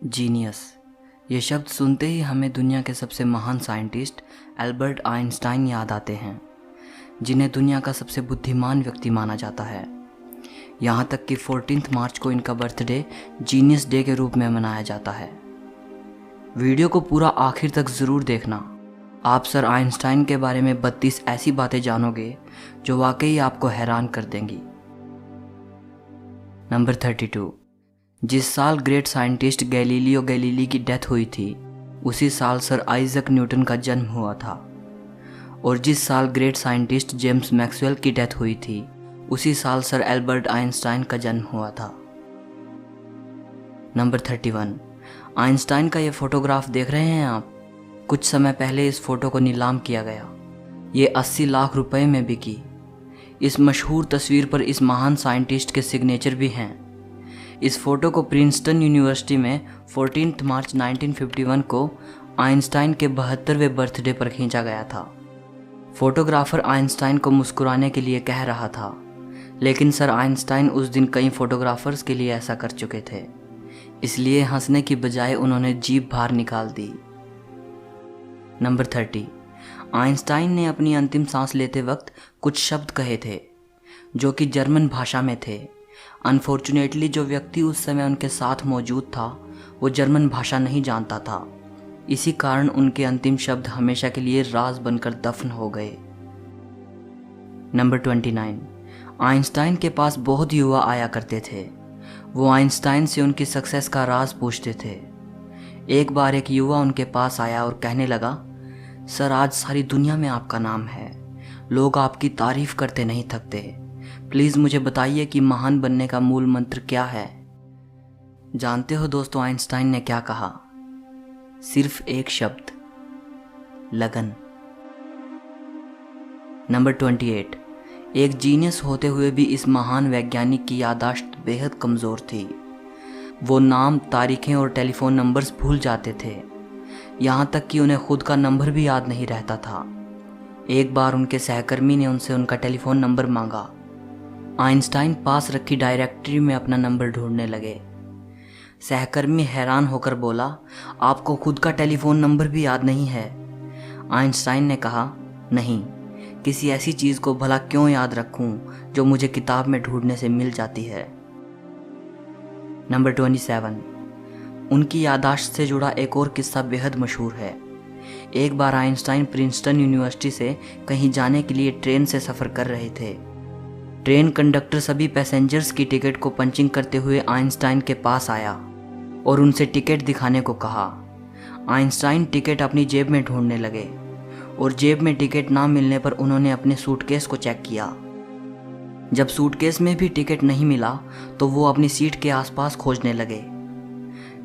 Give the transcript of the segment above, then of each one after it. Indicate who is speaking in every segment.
Speaker 1: Genius, ये शब्द सुनते ही हमें दुनिया के सबसे महान साइंटिस्ट एल्बर्ट आइंस्टाइन याद आते हैं, जिन्हें दुनिया का सबसे बुद्धिमान व्यक्ति माना जाता है। यहाँ तक कि 14 मार्च को इनका बर्थडे जीनियस डे के रूप में मनाया जाता है। वीडियो को पूरा आखिर तक ज़रूर देखना। आप सर आइंस्टाइन के बारे में 32 ऐसी बातें जानोगे जो वाकई आपको हैरान कर देंगी। नंबर 32। जिस साल ग्रेट साइंटिस्ट गैलीलियो गैलीली की डेथ हुई थी, उसी साल सर आइजक न्यूटन का जन्म हुआ था। और जिस साल ग्रेट साइंटिस्ट जेम्स मैक्सवेल की डेथ हुई थी, उसी साल सर एल्बर्ट आइंस्टाइन का जन्म हुआ था। नंबर 31। आइंस्टाइन का ये फोटोग्राफ देख रहे हैं आप? कुछ समय पहले इस फोटो को नीलाम किया गया। ये 80 लाख रुपए में बिकी। इस मशहूर तस्वीर पर इस महान साइंटिस्ट के सिग्नेचर भी हैं। इस फोटो को प्रिंसटन यूनिवर्सिटी में 14 मार्च 1951 को आइंस्टाइन के 72वें बर्थडे पर खींचा गया था। फोटोग्राफर आइंस्टाइन को मुस्कुराने के लिए कह रहा था, लेकिन सर आइंस्टाइन उस दिन कई फोटोग्राफर्स के लिए ऐसा कर चुके थे, इसलिए हंसने की बजाय उन्होंने जीभ बाहर निकाल दी। नंबर 30। आइंस्टाइन ने अपनी अंतिम सांस लेते वक्त कुछ शब्द कहे थे जो कि जर्मन भाषा में थे। अनफॉर्चुनेटली जो व्यक्ति उस समय उनके साथ मौजूद था वो जर्मन भाषा नहीं जानता था। इसी कारण उनके अंतिम शब्द हमेशा के लिए राज बनकर दफन हो गए। नंबर 29। आइंस्टाइन के पास बहुत युवा आया करते थे। वो आइंस्टाइन से उनकी सक्सेस का राज पूछते थे। एक बार एक युवा उनके पास आया और कहने लगा, सर आज सारी दुनिया में आपका नाम है, लोग आपकी तारीफ करते नहीं थकते, प्लीज़ मुझे बताइए कि महान बनने का मूल मंत्र क्या है। जानते हो दोस्तों आइंस्टाइन ने क्या कहा? सिर्फ एक शब्द, लगन। नंबर 28। एक जीनियस होते हुए भी इस महान वैज्ञानिक की याददाश्त बेहद कमज़ोर थी। वो नाम, तारीखें और टेलीफोन नंबर्स भूल जाते थे। यहाँ तक कि उन्हें खुद का नंबर भी याद नहीं रहता था। एक बार उनके सहकर्मी ने उनसे उनका टेलीफोन नंबर मांगा। आइंस्टाइन पास रखी डायरेक्टरी में अपना नंबर ढूंढने लगे। सहकर्मी हैरान होकर बोला, आपको खुद का टेलीफोन नंबर भी याद नहीं है? आइंस्टाइन ने कहा, नहीं, किसी ऐसी चीज़ को भला क्यों याद रखूं जो मुझे किताब में ढूंढने से मिल जाती है। नंबर 27। उनकी याददाश्त से जुड़ा एक और किस्सा बेहद मशहूर है। एक बार आइंस्टाइन प्रिंसटन यूनिवर्सिटी से कहीं जाने के लिए ट्रेन से सफ़र कर रहे थे। ट्रेन कंडक्टर सभी पैसेंजर्स की टिकट को पंचिंग करते हुए आइंस्टाइन के पास आया और उनसे टिकट दिखाने को कहा। आइंस्टाइन टिकट अपनी जेब में ढूंढने लगे और जेब में टिकट ना मिलने पर उन्होंने अपने सूटकेस को चेक किया। जब सूटकेस में भी टिकट नहीं मिला तो वो अपनी सीट के आसपास खोजने लगे।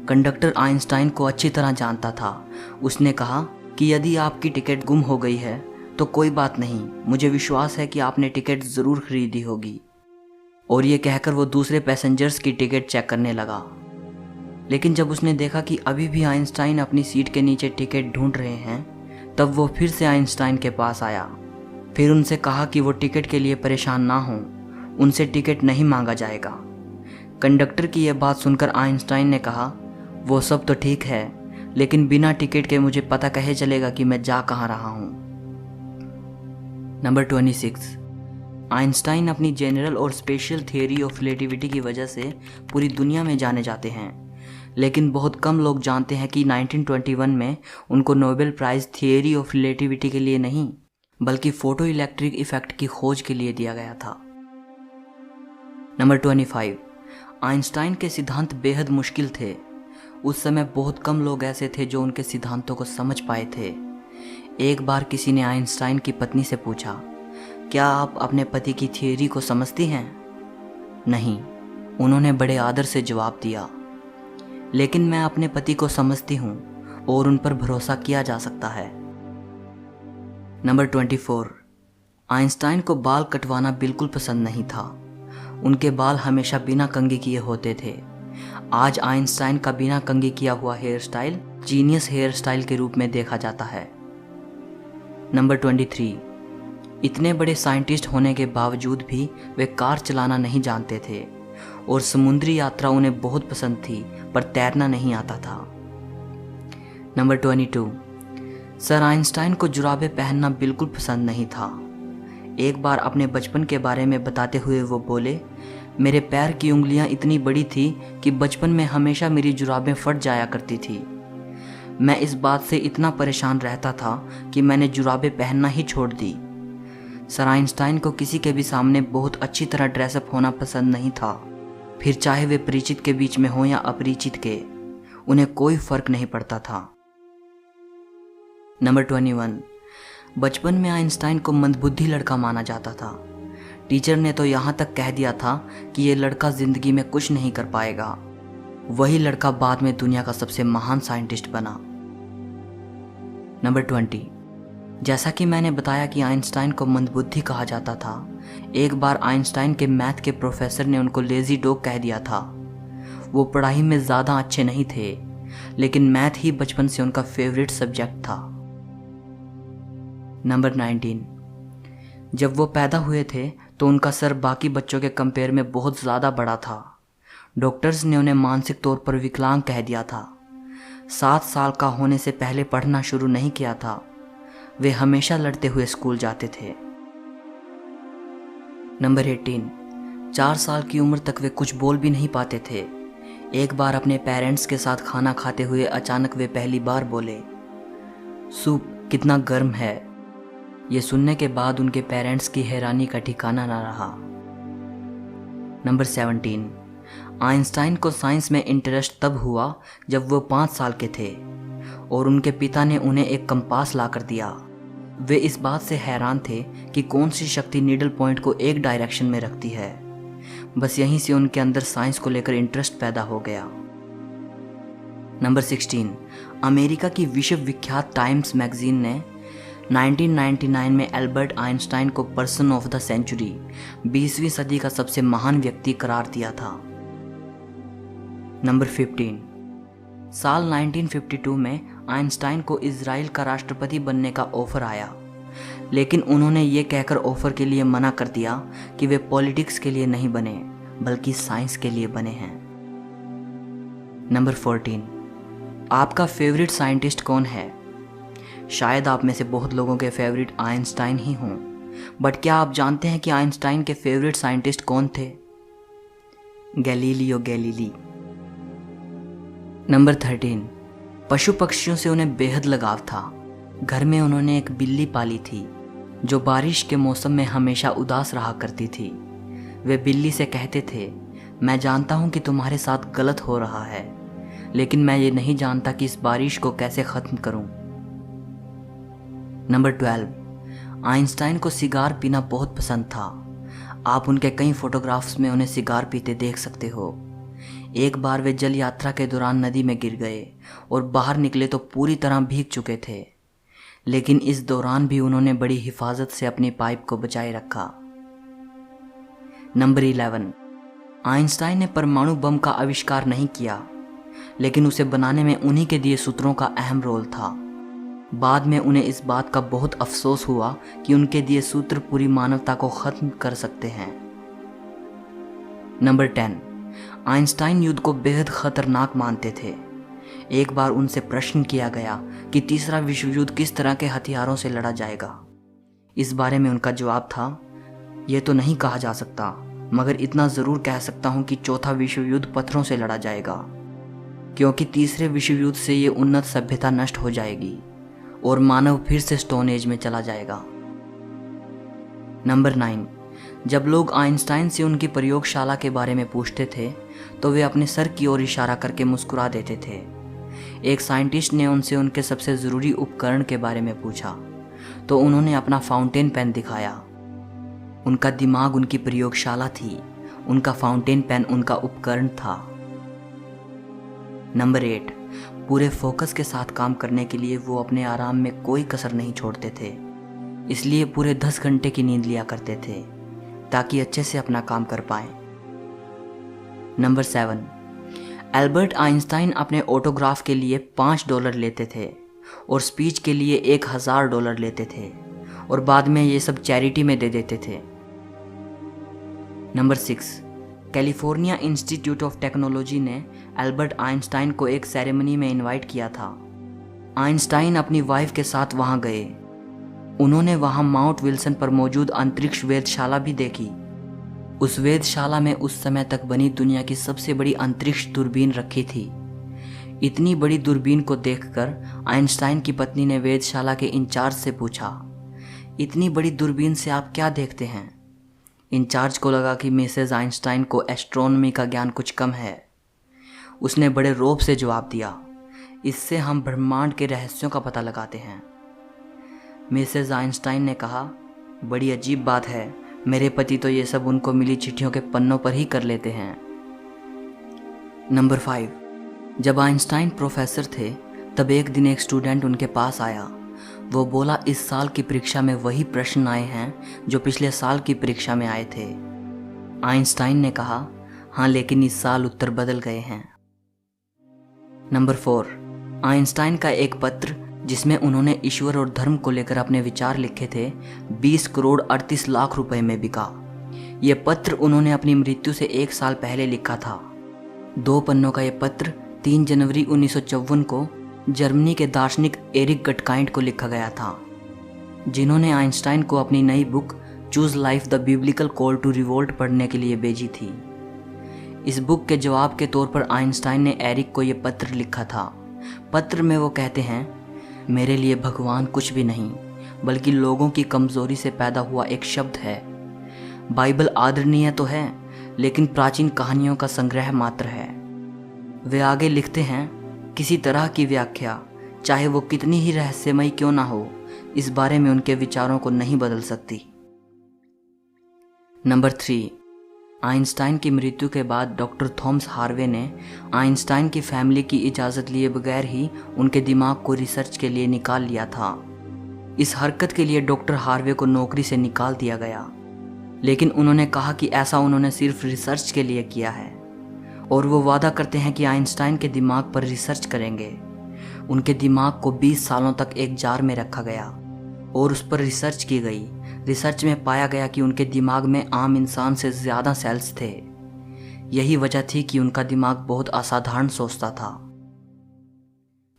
Speaker 1: कंडक्टर आइंस्टाइन को अच्छी तरह जानता था। उसने कहा कि यदि आपकी टिकट गुम हो गई है तो कोई बात नहीं, मुझे विश्वास है कि आपने टिकट ज़रूर खरीदी होगी। और ये कहकर वो दूसरे पैसेंजर्स की टिकट चेक करने लगा। लेकिन जब उसने देखा कि अभी भी आइंस्टाइन अपनी सीट के नीचे टिकट ढूंढ रहे हैं, तब वो फिर से आइंस्टाइन के पास आया। फिर उनसे कहा कि वो टिकट के लिए परेशान ना हों, उनसे टिकट नहीं मांगा जाएगा। कंडक्टर की यह बात सुनकर आइंस्टाइन ने कहा, वो सब तो ठीक है, लेकिन बिना टिकट के मुझे पता कैसे चलेगा कि मैं जा कहाँ रहा हूँ। नंबर 26। आइंस्टाइन अपनी जनरल और स्पेशल थियोरी ऑफ रिलेटिविटी की वजह से पूरी दुनिया में जाने जाते हैं, लेकिन बहुत कम लोग जानते हैं कि 1921 में उनको Nobel prize theory of relativity के लिए नहीं, बल्कि फोटो इलेक्ट्रिक इफेक्ट की खोज के लिए दिया गया था। नंबर 25। आइंस्टाइन के सिद्धांत बेहद मुश्किल थे। उस समय बहुत कम लोग ऐसे थे जो उनके सिद्धांतों को समझ पाए थे। एक बार किसी ने आइंस्टाइन की पत्नी से पूछा, क्या आप अपने पति की थियोरी को समझती हैं? नहीं, उन्होंने बड़े आदर से जवाब दिया, लेकिन मैं अपने पति को समझती हूँ और उन पर भरोसा किया जा सकता है। नंबर 24। आइंस्टाइन को बाल कटवाना बिल्कुल पसंद नहीं था। उनके बाल हमेशा बिना कंघी किए होते थे। आज आइंस्टाइन का बिना कंघी किया हुआ hair style genius hair style के रूप में देखा जाता है। नंबर 23। इतने बड़े साइंटिस्ट होने के बावजूद भी वे कार चलाना नहीं जानते थे और समुद्री यात्रा उन्हें बहुत पसंद थी, पर तैरना नहीं आता था। नंबर 22, सर आइंस्टाइन को जुराबें पहनना बिल्कुल पसंद नहीं था। एक बार अपने बचपन के बारे में बताते हुए वो बोले, मेरे पैर की उंगलियां इतनी बड़ी थी कि बचपन में हमेशा मेरी जुराबें फट जाया करती थी। मैं इस बात से इतना परेशान रहता था कि मैंने जुराबें पहनना ही छोड़ दी। सर आइंस्टाइन को किसी के भी सामने बहुत अच्छी तरह ड्रेसअप होना पसंद नहीं था, फिर चाहे वे परिचित के बीच में हो या अपरिचित के, उन्हें कोई फर्क नहीं पड़ता था। नंबर 21, बचपन में आइंस्टाइन को मंदबुद्धि लड़का माना जाता था। टीचर ने तो यहाँ तक कह दिया था कि ये लड़का ज़िंदगी में कुछ नहीं कर पाएगा। वही लड़का बाद में दुनिया का सबसे महान साइंटिस्ट बना। नंबर 20, जैसा कि मैंने बताया कि आइंस्टाइन को मंदबुद्धि कहा जाता था, एक बार आइंस्टाइन के मैथ के प्रोफेसर ने उनको लेज़ी डॉग कह दिया था। वो पढ़ाई में ज़्यादा अच्छे नहीं थे, लेकिन मैथ ही बचपन से उनका फेवरेट सब्जेक्ट था। नंबर 19, जब वो पैदा हुए थे तो उनका सर बाकी बच्चों के कंपेयर में बहुत ज़्यादा बड़ा था। डॉक्टर्स ने उन्हें मानसिक तौर पर विकलांग कह दिया था। 7 साल का होने से पहले पढ़ना शुरू नहीं किया था। वे हमेशा लड़ते हुए स्कूल जाते थे। नंबर 18, 4 साल की उम्र तक वे कुछ बोल भी नहीं पाते थे। एक बार अपने पेरेंट्स के साथ खाना खाते हुए अचानक वे पहली बार बोले, सूप कितना गर्म है। ये सुनने के बाद उनके पेरेंट्स की हैरानी का ठिकाना ना रहा। नंबर 17, आइंस्टाइन को साइंस में इंटरेस्ट तब हुआ जब वो 5 साल के थे और उनके पिता ने उन्हें एक कंपास ला कर दिया। वे इस बात से हैरान थे कि कौन सी शक्ति नीडल पॉइंट को एक डायरेक्शन में रखती है। बस यहीं से उनके अंदर साइंस को लेकर इंटरेस्ट पैदा हो गया। नंबर 16, अमेरिका की विश्व विख्यात टाइम्स मैगजीन ने 1999 में एल्बर्ट आइंस्टाइन को पर्सन ऑफ द सेंचुरी, 20वीं सदी का सबसे महान व्यक्ति करार दिया था। नंबर 15, साल 1952 में आइंस्टाइन को इजराइल का राष्ट्रपति बनने का ऑफर आया, लेकिन उन्होंने ये कहकर ऑफर के लिए मना कर दिया कि वे पॉलिटिक्स के लिए नहीं बने बल्कि साइंस के लिए बने हैं। नंबर 14, आपका फेवरेट साइंटिस्ट कौन है? शायद आप में से बहुत लोगों के फेवरेट आइंस्टाइन ही हों, बट क्या आप जानते हैं कि आइंस्टाइन के फेवरेट साइंटिस्ट कौन थे? Galileo Galilei. नंबर 13, पशु पक्षियों से उन्हें बेहद लगाव था। घर में उन्होंने एक बिल्ली पाली थी जो बारिश के मौसम में हमेशा उदास रहा करती थी। वे बिल्ली से कहते थे, मैं जानता हूँ कि तुम्हारे साथ गलत हो रहा है, लेकिन मैं ये नहीं जानता कि इस बारिश को कैसे ख़त्म करूँ। नंबर 12, आइंस्टाइन को सिगार पीना बहुत पसंद था। आप उनके कई फोटोग्राफ्स में उन्हें सिगार पीते देख सकते हो। एक बार वे जल यात्रा के दौरान नदी में गिर गए और बाहर निकले तो पूरी तरह भीग चुके थे, लेकिन इस दौरान भी उन्होंने बड़ी हिफाजत से अपनी पाइप को बचाए रखा। नंबर 11, आइंस्टाइन ने परमाणु बम का आविष्कार नहीं किया, लेकिन उसे बनाने में उन्हीं के दिए सूत्रों का अहम रोल था। बाद में उन्हें इस बात का बहुत अफसोस हुआ कि उनके दिए सूत्र पूरी मानवता को खत्म कर सकते हैं। नंबर 10, आइंस्टाइन युद्ध को बेहद खतरनाक मानते थे। एक बार उनसे प्रश्न किया गया कि तीसरा विश्व युद्ध किस तरह के हथियारों से लड़ा जाएगा। इस बारे में उनका जवाब था, यह तो नहीं कहा जा सकता, मगर इतना ज़रूर कह सकता हूँ कि चौथा विश्व युद्ध पत्थरों से लड़ा जाएगा, क्योंकि तीसरे विश्व युद्ध से ये उन्नत सभ्यता नष्ट हो जाएगी और मानव फिर से स्टोन एज में चला जाएगा। नंबर 9, जब लोग आइंस्टाइन से उनकी प्रयोगशाला के बारे में पूछते थे तो वे अपने सर की ओर इशारा करके मुस्कुरा देते थे। एक साइंटिस्ट ने उनसे उनके सबसे ज़रूरी उपकरण के बारे में पूछा तो उन्होंने अपना फाउंटेन पेन दिखाया। उनका दिमाग उनकी प्रयोगशाला थी, उनका फाउंटेन पेन उनका उपकरण था। नंबर 8, पूरे फोकस के साथ काम करने के लिए वो अपने आराम में कोई कसर नहीं छोड़ते थे, इसलिए पूरे 10 घंटे की नींद लिया करते थे ताकि अच्छे से अपना काम कर पाएं। नंबर 7, एल्बर्ट आइंस्टाइन अपने ऑटोग्राफ के लिए $5 लेते थे और स्पीच के लिए $1000 लेते थे और बाद में ये सब चैरिटी में दे देते थे। Number 6, California institute of technology ने एल्बर्ट आइंस्टाइन को एक सेरेमनी में इनवाइट किया था। आइंस्टाइन अपनी वाइफ के साथ वहां गए। उन्होंने वहां माउंट विल्सन पर मौजूद अंतरिक्ष वेधशाला भी देखी। उस वेधशाला में उस समय तक बनी दुनिया की सबसे बड़ी अंतरिक्ष दूरबीन रखी थी। इतनी बड़ी दूरबीन को देखकर आइंस्टाइन की पत्नी ने वेधशाला के इंचार्ज से पूछा, इतनी बड़ी दूरबीन से आप क्या देखते हैं? इंचार्ज को लगा कि मिसेज आइंस्टाइन को एस्ट्रोनॉमी का ज्ञान कुछ कम है। उसने बड़े रौब से जवाब दिया, इससे हम ब्रह्मांड के रहस्यों का पता लगाते हैं। मिसेज आइंस्टाइन ने कहा, बड़ी अजीब बात है, मेरे पति तो ये सब उनको मिली चिट्ठियों के पन्नों पर ही कर लेते हैं। नंबर 5, जब आइंस्टाइन प्रोफेसर थे तब एक दिन एक स्टूडेंट उनके पास आया। वो बोला, इस साल की परीक्षा में वही प्रश्न आए हैं जो पिछले साल की परीक्षा में आए थे। आइंस्टाइन ने कहा, हाँ, लेकिन इस साल उत्तर बदल गए हैं। नंबर 4, आइंस्टाइन का एक पत्र जिसमें उन्होंने ईश्वर और धर्म को लेकर अपने विचार लिखे थे 20 करोड़ 38 लाख रुपए में बिका। यह पत्र उन्होंने अपनी मृत्यु से 1 साल पहले लिखा था। 2 पन्नों का यह पत्र 3 जनवरी 1954 को जर्मनी के दार्शनिक एरिक गटकाइंड को लिखा गया था, जिन्होंने आइंस्टाइन को अपनी नई book choose life the biblical call to revolt पढ़ने के लिए भेजी थी। इस बुक के जवाब के तौर पर आइंस्टाइन ने एरिक को यह पत्र लिखा था। पत्र में वो कहते हैं, मेरे लिए भगवान कुछ भी नहीं बल्कि लोगों की कमजोरी से पैदा हुआ एक शब्द है। बाइबल आदरणीय तो है लेकिन प्राचीन कहानियों का संग्रह मात्र है। वे आगे लिखते हैं, किसी तरह की व्याख्या, चाहे वो कितनी ही रहस्यमयी क्यों ना हो, इस बारे में उनके विचारों को नहीं बदल सकती। नंबर 3, आइंस्टाइन की मृत्यु के बाद डॉक्टर थॉमस हार्वे ने आइंस्टाइन की फैमिली की इजाज़त लिए बगैर ही उनके दिमाग को रिसर्च के लिए निकाल लिया था। इस हरकत के लिए डॉक्टर हार्वे को नौकरी से निकाल दिया गया, लेकिन उन्होंने कहा कि ऐसा उन्होंने सिर्फ रिसर्च के लिए किया है और वो वादा करते हैं कि आइंस्टाइन के दिमाग पर रिसर्च करेंगे। उनके दिमाग को 20 सालों तक एक जार में रखा गया और उस पर रिसर्च की गई। रिसर्च में पाया गया कि उनके दिमाग में आम इंसान से ज़्यादा सेल्स थे। यही वजह थी कि उनका दिमाग बहुत असाधारण सोचता था।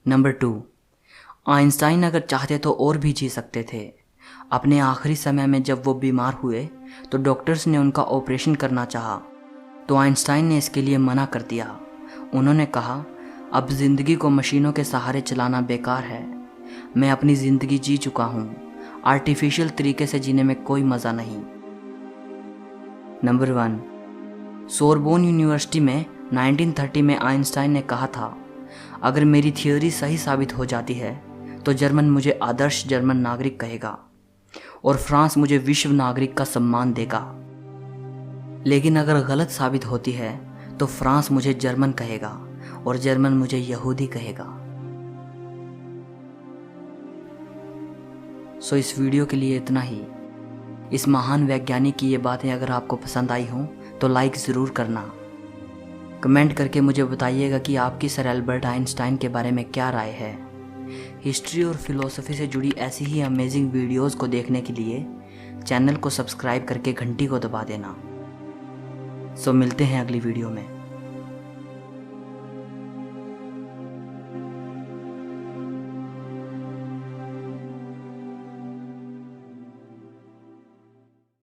Speaker 1: नंबर 2, आइंस्टाइन अगर चाहते तो और भी जी सकते थे। अपने आखिरी समय में जब वो बीमार हुए तो डॉक्टर्स ने उनका ऑपरेशन करना चाहा, तो आइंस्टाइन ने इसके लिए मना कर दिया। उन्होंने कहा, अब ज़िंदगी को मशीनों के सहारे चलाना बेकार है। मैं अपनी ज़िंदगी जी चुका हूँ, आर्टिफिशियल तरीके से जीने में कोई मज़ा नहीं। नंबर 1, सोरबोन यूनिवर्सिटी में 1930 में आइंस्टाइन ने कहा था, अगर मेरी थियोरी सही साबित हो जाती है तो जर्मन मुझे आदर्श जर्मन नागरिक कहेगा और फ्रांस मुझे विश्व नागरिक का सम्मान देगा। लेकिन अगर गलत साबित होती है तो फ्रांस मुझे जर्मन कहेगा और जर्मन मुझे यहूदी कहेगा। सो इस वीडियो के लिए इतना ही। इस महान वैज्ञानिक की ये बातें अगर आपको पसंद आई हों तो लाइक ज़रूर करना। कमेंट करके मुझे बताइएगा कि आपकी सर एल्बर्ट आइंस्टाइन के बारे में क्या राय है। हिस्ट्री और फिलॉसफी से जुड़ी ऐसी ही अमेजिंग वीडियोज़ को देखने के लिए चैनल को सब्सक्राइब करके घंटी को दबा देना। सो मिलते हैं अगली वीडियो में।